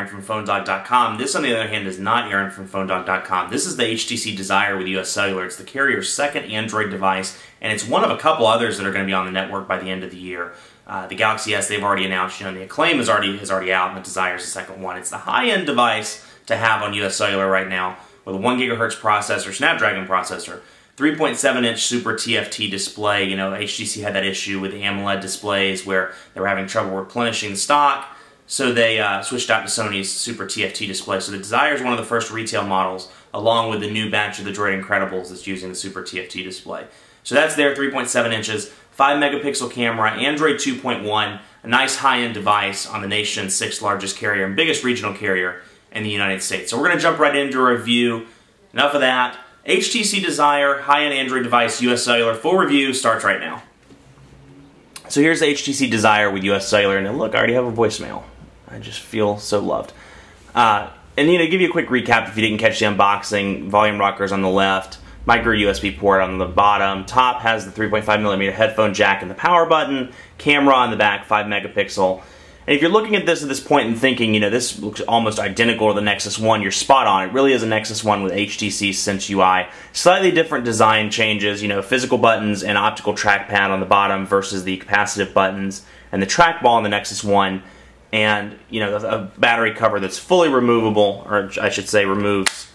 Aaron from PhoneDog.com. This, on the other hand, is not Aaron from PhoneDog.com. This is the HTC Desire with US Cellular. It's the carrier's second Android device, and it's one of a couple others that are going to be on the network by the end of the year. The Galaxy S, they've already announced, the Acclaim is already out, and the Desire is the second one. It's the high-end device to have on US Cellular right now with a 1 GHz processor, Snapdragon processor, 3.7-inch Super TFT display. HTC had that issue with the AMOLED displays where they were having trouble replenishing the stock, so they switched out to Sony's Super TFT display. So the Desire is one of the first retail models, along with the new batch of the Droid Incredibles that's using the Super TFT display. So that's there, 3.7 inches, 5-megapixel camera, Android 2.1, a nice high-end device on the nation's 6th largest carrier and biggest regional carrier in the United States. So we're going to jump right into a review. Enough of that. HTC Desire, high-end Android device, US Cellular, full review starts right now. So here's the HTC Desire with US Cellular, and look, I already have a voicemail. I just feel so loved. And give you a quick recap if you didn't catch the unboxing. Volume rockers on the left, micro USB port on the bottom. Top has the 3.5mm headphone jack and the power button. Camera on the back, 5-megapixel. And if you're looking at this point and thinking, this looks almost identical to the Nexus 1, you're spot on. It really is a Nexus 1 with HTC Sense UI. Slightly different design changes, physical buttons and optical trackpad on the bottom versus the capacitive buttons, and the trackball on the Nexus 1, and, a battery cover that's fully removable, or I should say removes,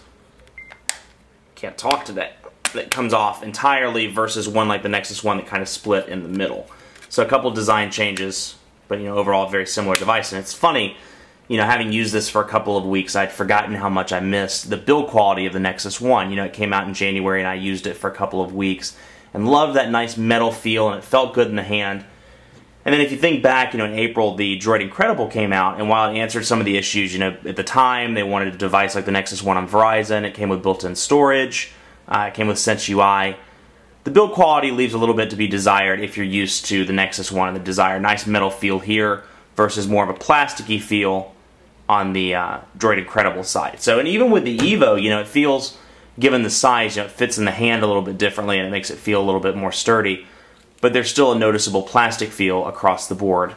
can't talk today, that comes off entirely versus one like the Nexus 1 that kind of split in the middle. So a couple design changes, but overall a very similar device. And it's funny, having used this for a couple of weeks, I'd forgotten how much I missed the build quality of the Nexus 1. It came out in January and I used it for a couple of weeks and loved that nice metal feel, and it felt good in the hand. And then if you think back, in April, the Droid Incredible came out, and while it answered some of the issues, at the time they wanted a device like the Nexus 1 on Verizon. It came with built-in storage, it came with Sense UI. The build quality leaves a little bit to be desired if you're used to the Nexus 1 and the Desire. Nice metal feel here versus more of a plasticky feel on the Droid Incredible side. So, and even with the Evo, it feels, given the size, it fits in the hand a little bit differently and it makes it feel a little bit more sturdy. But there's still a noticeable plastic feel across the board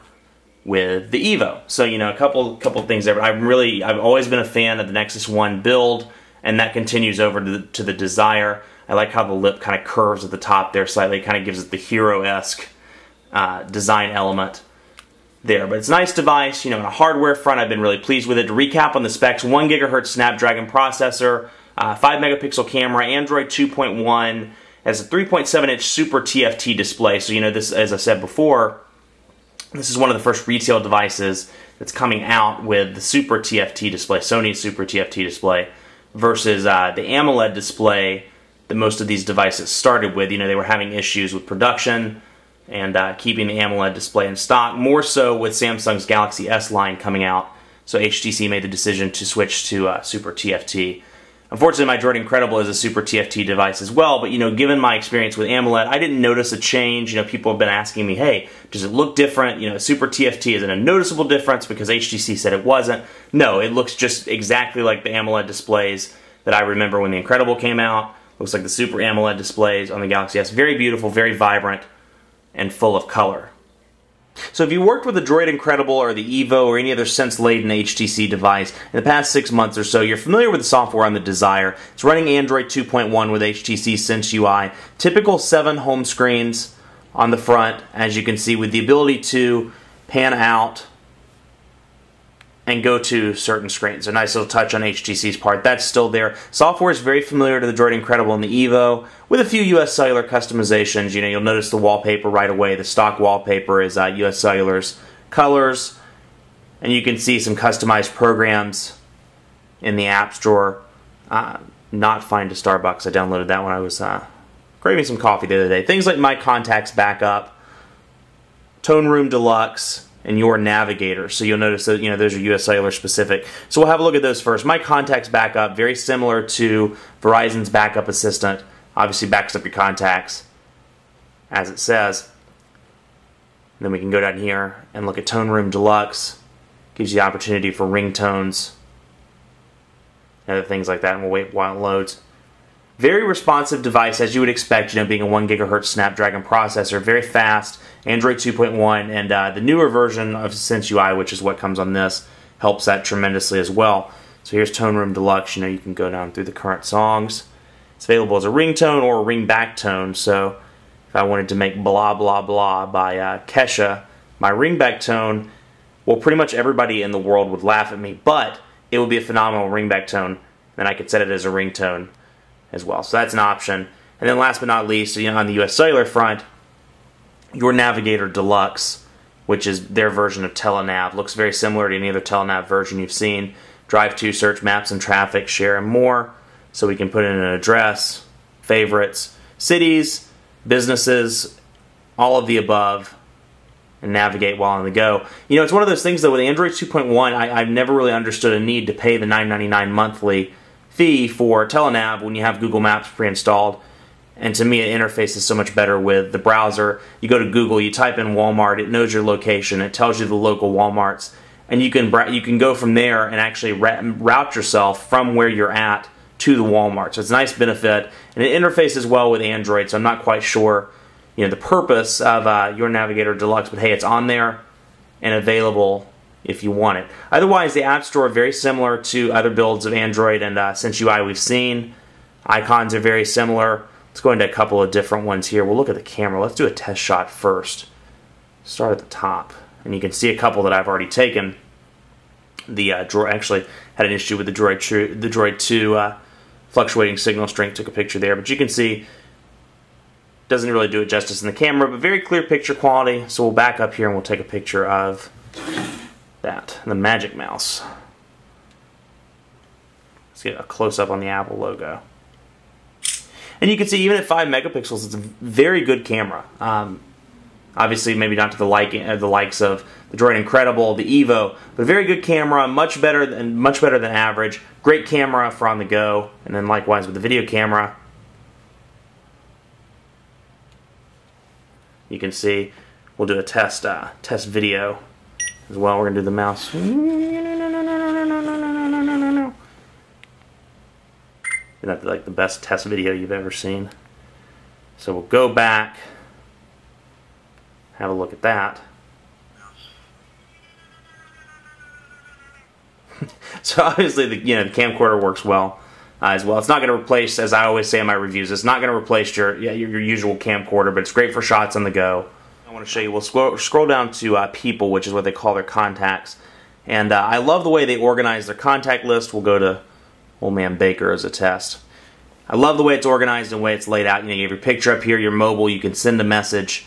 with the Evo. So, a couple things there. But I've always been a fan of the Nexus 1 build, and that continues over to the Desire. I like how the lip kind of curves at the top there slightly. It kind of gives it the hero-esque design element there. But it's a nice device. On a hardware front, I've been really pleased with it. To recap on the specs, 1 GHz Snapdragon processor, 5-megapixel camera, Android 2.1, has a 3.7-inch Super TFT display. So, this, as I said before, this is one of the first retail devices that's coming out with the Super TFT display, Sony's Super TFT display, versus the AMOLED display that most of these devices started with. They were having issues with production and keeping the AMOLED display in stock, more so with Samsung's Galaxy S line coming out. So HTC made the decision to switch to Super TFT. Unfortunately, my Droid Incredible is a Super TFT device as well, but given my experience with AMOLED, I didn't notice a change. People have been asking me, hey, does it look different? Super TFT isn't a noticeable difference because HTC said it wasn't. No, it looks just exactly like the AMOLED displays that I remember when the Incredible came out. Looks like the Super AMOLED displays on the Galaxy S. Very beautiful, very vibrant, and full of color. So if you worked with the Droid Incredible or the Evo or any other Sense-laden HTC device in the past 6 months or so, you're familiar with the software on the Desire. It's running Android 2.1 with HTC Sense UI. Typical 7 home screens on the front, as you can see, with the ability to pan out and go to certain screens. A nice little touch on HTC's part. That's still there. Software is very familiar to the Droid Incredible and the Evo, with a few US Cellular customizations. You'll notice the wallpaper right away. The stock wallpaper is US Cellular's colors, and you can see some customized programs in the App Store. Not Find a Starbucks. I downloaded that when I was craving some coffee the other day. Things like My Contacts Backup, Tone Room Deluxe, and your Navigator. So you'll notice that those are US Cellular specific. So we'll have a look at those first. My Contacts Backup, very similar to Verizon's Backup Assistant. Obviously backs up your contacts, as it says. And then we can go down here and look at Tone Room Deluxe. Gives you the opportunity for ringtones and other things like that, and we'll wait while it loads. Very responsive device, as you would expect, being a 1 GHz Snapdragon processor. Very fast, Android 2.1, and the newer version of Sense UI, which is what comes on this, helps that tremendously as well. So here's Tone Room Deluxe. You can go down through the current songs. It's available as a ringtone or a ringback tone. So if I wanted to make Blah Blah Blah by Kesha my ringback tone, well, pretty much everybody in the world would laugh at me, but it would be a phenomenal ringback tone. Then I could set it as a ringtone as well. So that's an option. And then last but not least, on the US Cellular front, your Navigator Deluxe, which is their version of Telenav. Looks very similar to any other Telenav version you've seen. Drive to, search maps and traffic, share, and more. So we can put in an address, favorites, cities, businesses, all of the above, and navigate while on the go. It's one of those things, though, with Android 2.1, I've never really understood a need to pay the $9.99 monthly fee for Telenav when you have Google Maps pre-installed. And to me, the interface is so much better with the browser. You go to Google, you type in Walmart, it knows your location, it tells you the local Walmarts, and you can go from there and actually route yourself from where you're at to the Walmart. So it's a nice benefit, and it interfaces well with Android, so I'm not quite sure the purpose of your Navigator Deluxe, but hey, it's on there and available if you want it. Otherwise, the App Store, very similar to other builds of Android and Sense UI we've seen. Icons are very similar. Let's go into a couple of different ones here. We'll look at the camera. Let's do a test shot first. Start at the top, and you can see a couple that I've already taken. The Droid actually had an issue with the Droid 2 fluctuating signal strength. Took a picture there, but you can see doesn't really do it justice in the camera, but very clear picture quality. So we'll back up here and we'll take a picture of that, the Magic Mouse. Let's get a close-up on the Apple logo. And you can see even at 5 megapixels, it's a very good camera. Obviously, maybe not to the likes of the Droid Incredible, the Evo, but a very good camera, much better than average. Great camera for on the go, and then likewise with the video camera. You can see we'll do a test video as well. We're gonna do the mouse. Not like the best test video you've ever seen. So we'll go back, have a look at that. So obviously the camcorder works well as well. It's not going to replace, as I always say in my reviews, it's not going to replace your usual camcorder, but it's great for shots on the go. I want to show you. We'll scroll down to People, which is what they call their contacts, and I love the way they organize their contact list. We'll go to Old Man Baker as a test. I love the way it's organized and the way it's laid out. You have your picture up here, your mobile. You can send a message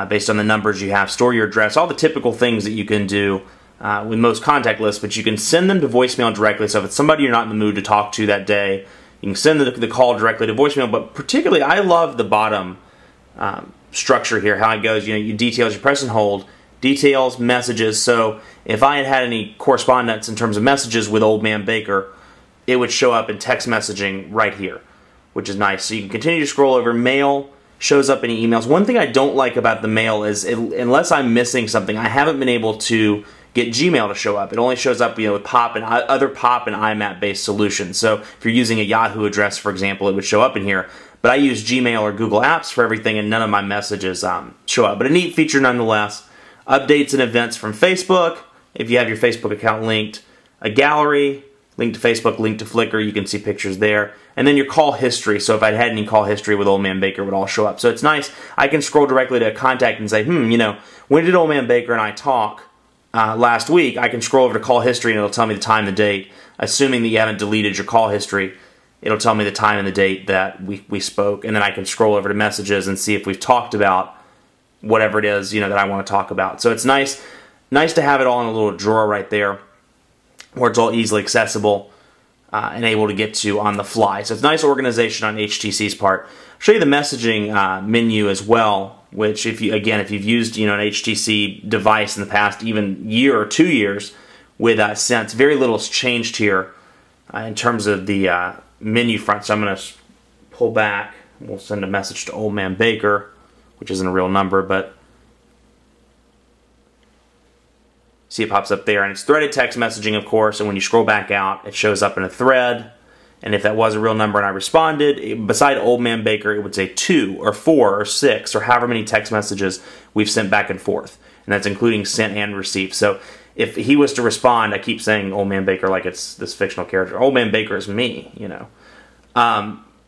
based on the numbers you have, store your address, all the typical things that you can do with most contact lists, but you can send them to voicemail directly. So if it's somebody you're not in the mood to talk to that day, you can send the call directly to voicemail. But particularly, I love the bottom structure here, how it goes. You details, you press and hold, details, messages. So if I had any correspondence in terms of messages with Old Man Baker, it would show up in text messaging right here, which is nice. So you can continue to scroll over. Mail shows up in emails. One thing I don't like about the mail is, unless I'm missing something, I haven't been able to get Gmail to show up. It only shows up with POP and other POP and IMAP based solutions. So if you're using a Yahoo address, for example, it would show up in here. But I use Gmail or Google Apps for everything, and none of my messages show up. But a neat feature nonetheless. Updates and events from Facebook, if you have your Facebook account linked. A gallery, link to Facebook, link to Flickr, you can see pictures there. And then your call history, so if I'd had any call history with Old Man Baker, it would all show up. So it's nice. I can scroll directly to a contact and say, when did Old Man Baker and I talk last week? I can scroll over to call history and it'll tell me the time and the date. Assuming that you haven't deleted your call history, it'll tell me the time and the date that we spoke. And then I can scroll over to messages and see if we've talked about whatever it is that I want to talk about. So it's nice to have it all in a little drawer right there, where it's all easily accessible and able to get to on the fly. So it's nice organization on HTC's part. I'll show you the messaging menu as well, which if you've used an HTC device in the past, even year or 2 years with Sense, very little has changed here in terms of the menu front. So I'm going to pull back. We'll send a message to Old Man Baker, which isn't a real number, but see it pops up there, and it's threaded text messaging, of course, and when you scroll back out, it shows up in a thread. And if that was a real number and I responded, beside Old Man Baker, it would say 2 or 4 or 6 or however many text messages we've sent back and forth. And that's including sent and received. So if he was to respond, I keep saying Old Man Baker like it's this fictional character. Old Man Baker is me, you know.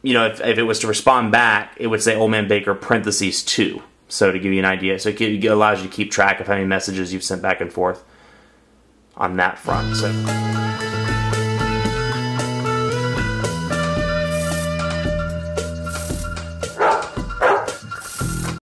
If it was to respond back, it would say Old Man Baker parentheses 2. So to give you an idea. So it allows you to keep track of how many messages you've sent back and forth on that front. So